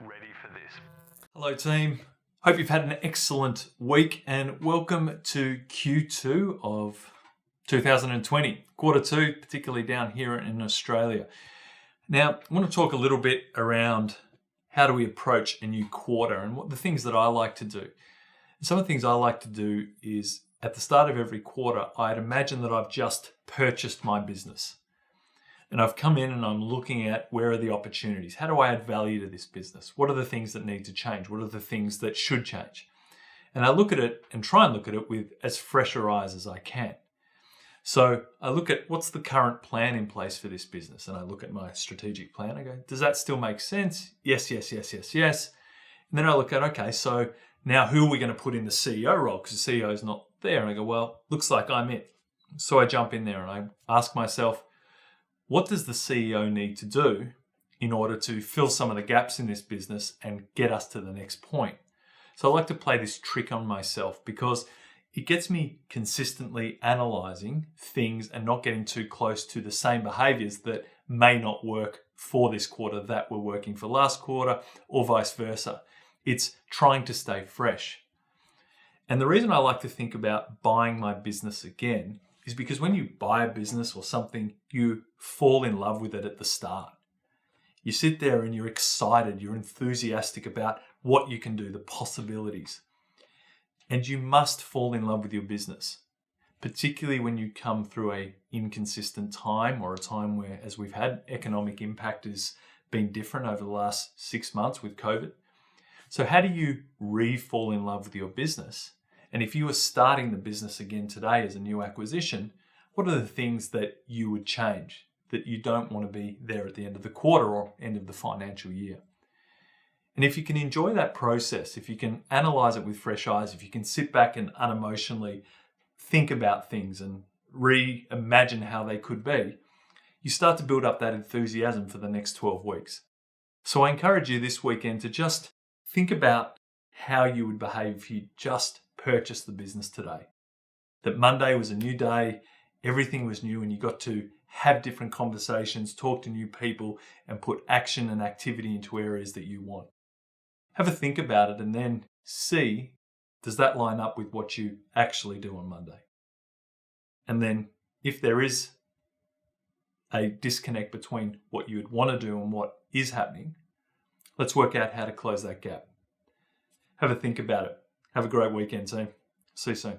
ready for this. Hello team, hope you've had an excellent week and welcome to Q2 of 2020, quarter two, particularly down here in Australia. Now, I want to talk a little bit around how do we approach a new quarter and what the things that I like to do. Some of the things I like to do is at the start of every quarter, I'd imagine that I've just purchased my business. And I've come in and I'm looking at where are the opportunities? How do I add value to this business? What are the things that need to change? What are the things that should change? And I look at it and try and look at it with as fresher eyes as I can. So I look at what's the current plan in place for this business. And I look at my strategic plan. I go, does that still make sense? Yes. And then I look at, okay, so now who are we going to put in the CEO role? Because the CEO is not there. And I go, well, looks like I'm it. So I jump in there and I ask myself, what does the CEO need to do in order to fill some of the gaps in this business and get us to the next point? So I like to play this trick on myself because it gets me consistently analyzing things and not getting too close to the same behaviors that may not work for this quarter that were working for last quarter or vice versa. It's trying to stay fresh. And the reason I like to think about buying my business again is because when you buy a business or something, you fall in love with it at the start. You sit there and you're excited, you're enthusiastic about what you can do, the possibilities. And you must fall in love with your business, particularly when you come through an inconsistent time or a time where, as we've had, economic impact has been different over the last 6 months with COVID. So how do you re-fall in love with your business? And if you were starting the business again today as a new acquisition, what are the things that you would change that you don't want to be there at the end of the quarter or end of the financial year? And if you can enjoy that process, if you can analyze it with fresh eyes, if you can sit back and unemotionally think about things and reimagine how they could be, you start to build up that enthusiasm for the next 12 weeks. So I encourage you this weekend to just think about how you would behave if you just purchased the business today. That Monday was a new day, everything was new, and you got to have different conversations, talk to new people, and put action and activity into areas that you want. Have a think about it and then see, does that line up with what you actually do on Monday? And then if there is a disconnect between what you would want to do and what is happening, let's work out how to close that gap. Have a think about it. Have a great weekend, team. See you soon.